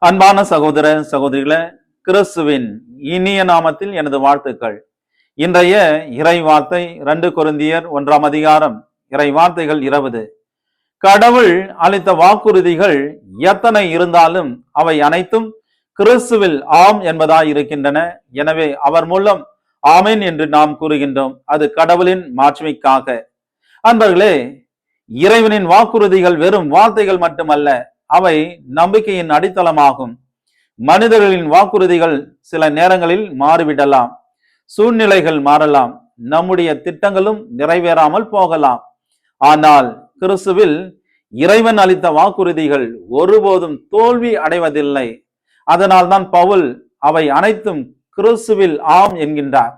அன்பான சகோதர சகோதரிகளே, கிறிஸ்துவின் இனிய நாமத்தில் எனது வாழ்த்துக்கள். இன்றைய இறை வார்த்தை 2 கொரிந்தியர் 1 அதிகாரம், இறை வார்த்தைகள் 20. கடவுள் அளித்த வாக்குறுதிகள் எத்தனை இருந்தாலும் அவை அனைத்தும் கிறிஸ்துவில் ஆம் என்பதாய் இருக்கின்றன. எனவே அவர் மூலம் ஆமேன் என்று நாம் கூறுகின்றோம். அது கடவுளின் மாட்சிமைக்காக. அன்பர்களே, இறைவனின் வாக்குறுதிகள் வெறும் வார்த்தைகள் மட்டுமல்ல, அவை நம்பிக்கையின் அடித்தளமாகும். மனிதர்களின் வாக்குறுதிகள் சில நேரங்களில் மாறிவிடலாம், சூழ்நிலைகள் மாறலாம், நம்முடைய திட்டங்களும் நிறைவேறாமல் போகலாம். ஆனால் கிறிஸ்துவில் இறைவன் அளித்த வாக்குறுதிகள் ஒருபோதும் தோல்வி அடைவதில்லை. அதனால்தான் பவுல் அவை அனைத்தும் கிறிஸ்துவில் ஆம் என்கின்றார்.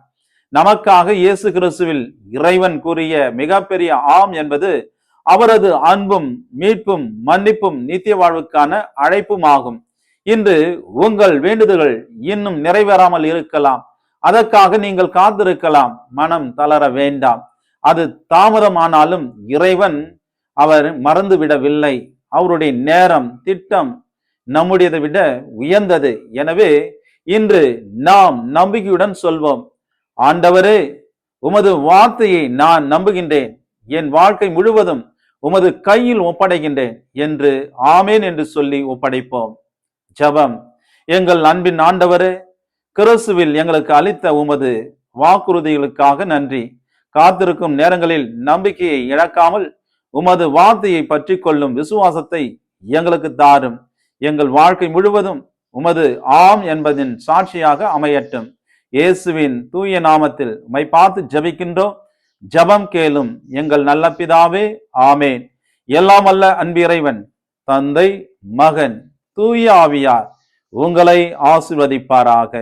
நமக்காக இயேசு கிறிஸ்துவில் இறைவன் கூறிய மிகப்பெரிய ஆம் என்பது அவரது அன்பும் மீட்பும் மன்னிப்பும் நித்திய வாழ்வுக்கான அழைப்பும் ஆகும். இன்று உங்கள் வேண்டுதல்கள் இன்னும் நிறைவேறாமல் இருக்கலாம். அதற்காக நீங்கள் காத்திருக்கலாம். மனம் தளர வேண்டாம். அது தாமதமானாலும் இறைவன் அவர் மறந்துவிடவில்லை. அவருடைய நேரம் திட்டம் நம்முடையதை விட உயர்ந்தது. எனவே இன்று நாம் நம்பிக்கையுடன் சொல்வோம், ஆண்டவரே, உமது வார்த்தையை நான் நம்புகின்றேன். என் வாழ்க்கை முழுவதும் உமது கையில் ஒப்படைக்கின்றேன் என்று ஆமேன் என்று சொல்லி ஒப்படைப்போம். ஜெபம். எங்கள் அன்பின் ஆண்டவரே, கிறிஸ்துவில் எங்களுக்கு அளித்த உமது வாக்குறுதிகளுக்காக நன்றி. காத்திருக்கும் நேரங்களில் நம்பிக்கையை இழக்காமல் உமது வார்த்தையை பற்றி கொள்ளும் விசுவாசத்தை எங்களுக்கு தாரும். எங்கள் வாழ்க்கை முழுவதும் உமது ஆம் என்பதின் சாட்சியாக அமையட்டும். இயேசுவின் தூய நாமத்தில் உம்மை பார்த்து ஜெபிக்கின்றோம். ஜெபம் கேளும் எங்கள் நல்ல பிதாவே, ஆமேன். எல்லாம் அல்ல அன்பிறைவன் தந்தை, மகன், தூய ஆவியார் உங்களை ஆசீர்வதிப்பாராக.